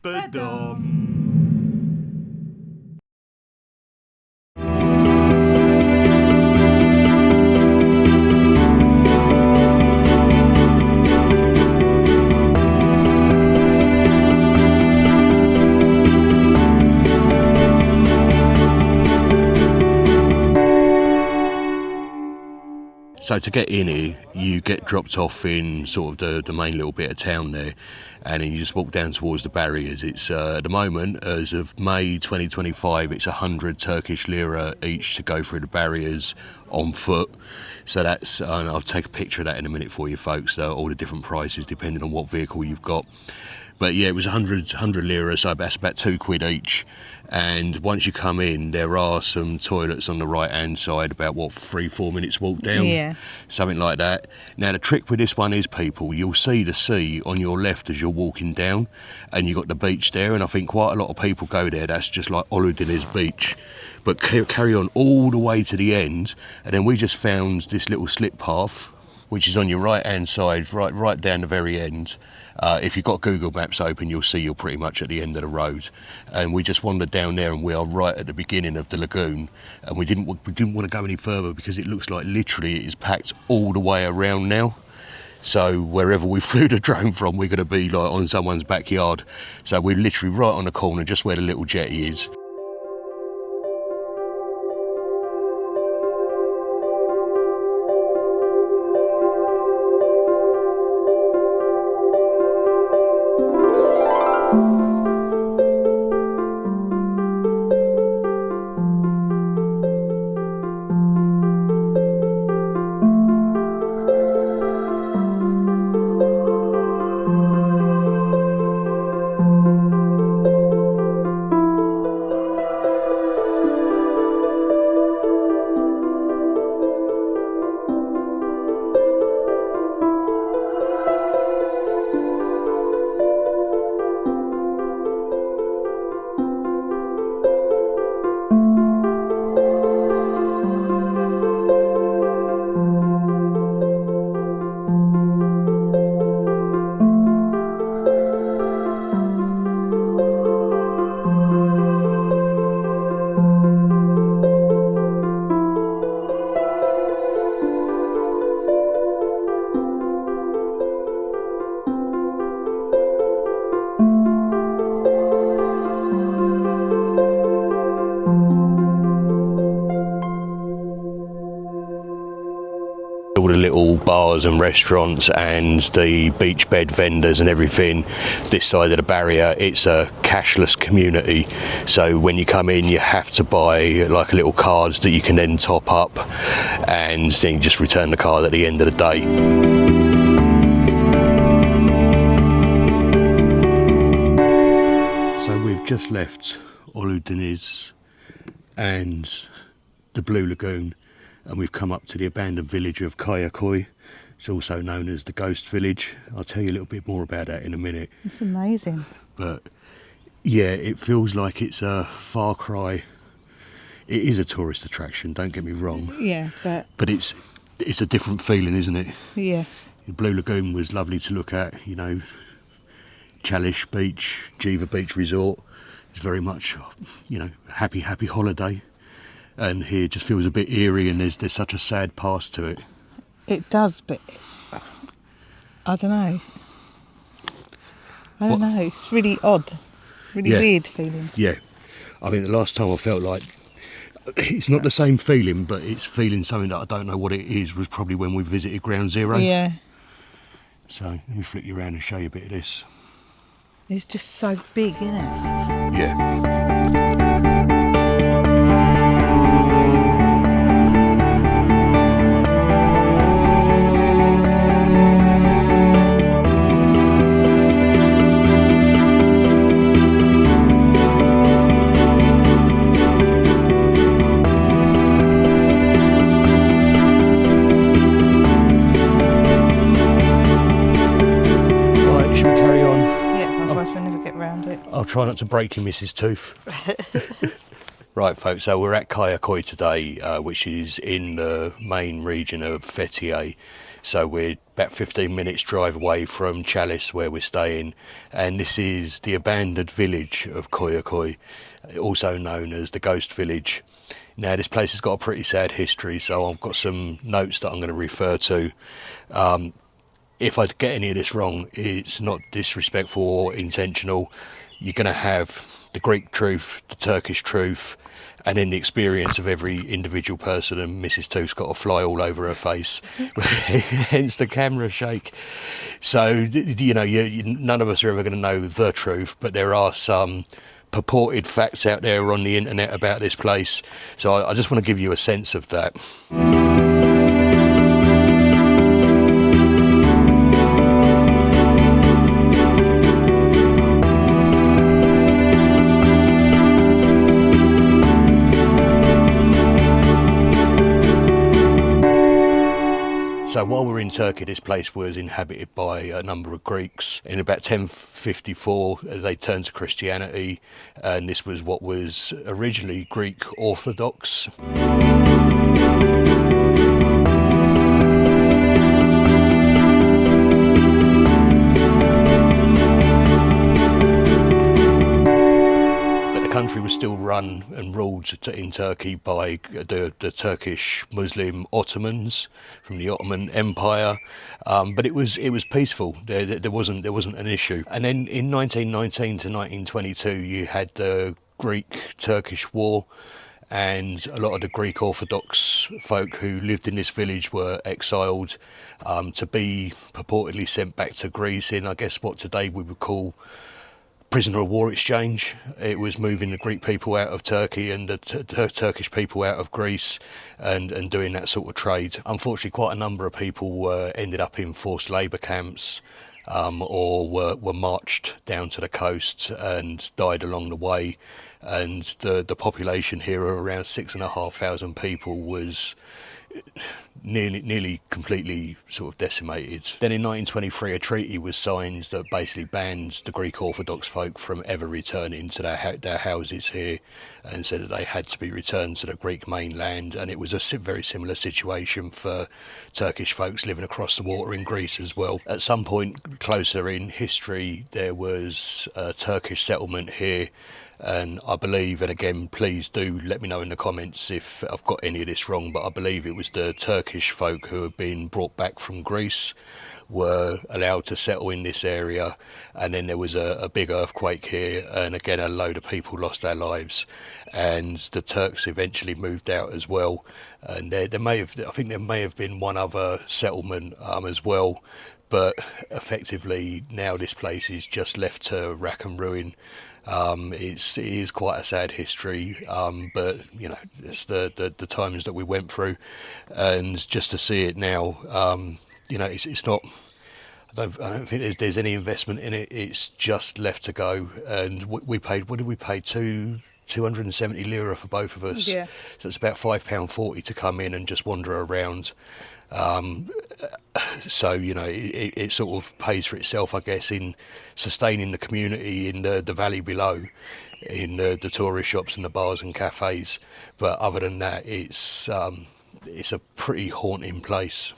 Ba-dum. So to get in here, you get dropped off in sort of the main little bit of town there, and then you just walk down towards the barriers. It's at the moment, as of May 2025, it's 100 Turkish lira each to go through the barriers on foot. So that's, and I'll take a picture of that in a minute for you folks, all the different prices depending on what vehicle you've got. But yeah, it was 100 lira, so that's about £2 each. And once you come in, there are some toilets on the right hand side, about 3-4 minutes walk down, yeah, something like that. Now the trick with this one is, people, you'll see the sea on your left as you're walking down, and you've got the beach there, and I think quite a lot of people go there. That's just like Ölüdeniz beach. But carry on all the way to the end, and then we just found this little slip path, which is on your right hand side, right down the very end. If you've got Google Maps open, you'll see you're pretty much at the end of the road. And we just wandered down there, and we are right at the beginning of the lagoon. And we didn't want to go any further because it looks like literally it is packed all the way around now. So wherever we flew the drone from, we're going to be like on someone's backyard. So we're literally right on the corner, just where the little jetty is. All the little bars and restaurants and the beach bed vendors and everything this side of the barrier, it's a cashless community. So when you come in, you have to buy like little cards that you can then top up, and then you just return the card at the end of the day. So we've just left Ölüdeniz and the Blue Lagoon, and we've come up to the abandoned village of Kayakoy. It's also known as the Ghost Village. I'll tell you a little bit more about that in a minute. it's amazing. But yeah, it feels like it's a far cry. It is a tourist attraction, don't get me wrong. Yeah, But it's a different feeling, isn't it? yes, The Blue Lagoon was lovely to look at, you know. Chalish Beach, Jiva Beach Resort. It's very much, you know, happy holiday. And here it just feels a bit eerie, and there's such a sad past to it. it does, but I don't know. I don't know. It's really odd, really weird feeling. Yeah, I mean, the last time I felt like it's not the same feeling, but it's feeling something that I don't know what it is, was probably when we visited Ground Zero. Yeah, So let me flick you around and show you a bit of this. it's just so big, isn't it? Yeah. I'll try not to break your missus' tooth. Right, folks, so we're at Kayakoy today, which is in the main region of Fethiye. So we're about 15 minutes drive away from Chalice where we're staying, and this is the abandoned village of Kayakoy, also known as the Ghost Village. Now this place has got a pretty sad history, so I've got some notes that I'm going to refer to. If I get any of this wrong, it's not disrespectful or intentional. You're going to have the Greek truth, the Turkish truth, and then the experience of every individual person, and Mrs. Tooth's got a fly all over her face, hence the camera shake. So, you know, none of us are ever going to know the truth, but there are some purported facts out there on the internet about this place. So I just want to give you a sense of that. So while we're in Turkey, this place was inhabited by a number of Greeks. In about 1054, they turned to Christianity, and this was what was originally Greek Orthodox. The country was still run and ruled in Turkey by the Turkish Muslim Ottomans from the Ottoman Empire, but it was peaceful. There wasn't an issue. And then in 1919 to 1922, you had the Greek-Turkish War, and a lot of the Greek Orthodox folk who lived in this village were exiled to be purportedly sent back to Greece in, I guess, what today we would call prisoner of war exchange. It was moving the Greek people out of Turkey and the Turkish people out of Greece, and doing that sort of trade. Unfortunately, quite a number of people ended up in forced labour camps, or were marched down to the coast and died along the way. And the population here of around 6,500 people was nearly completely sort of decimated. Then in 1923 a treaty was signed that basically banned the Greek Orthodox folk from ever returning to their houses here, and said that they had to be returned to the Greek mainland. And it was a very similar situation for Turkish folks living across the water in Greece as well. At some point closer in history there was a Turkish settlement here, and I believe, and again please do let me know in the comments if I've got any of this wrong, but I believe it was the Turkish folk who had been brought back from Greece were allowed to settle in this area, and then there was a big earthquake here, and again a load of people lost their lives, and the Turks eventually moved out as well. And I think there may have been one other settlement as well, but effectively now this place is just left to rack and ruin. It is quite a sad history, but you know, it's the times that we went through, and just to see it now, you know, it's not. I don't think there's any investment in it. It's just left to go, and we paid. What did we pay? 270 lira for both of us. Yeah. So it's about £5.40 to come in and just wander around. So you know, it sort of pays for itself, I guess, in sustaining the community in the valley below, in the tourist shops and the bars and cafes. But other than that, it's a pretty haunting place.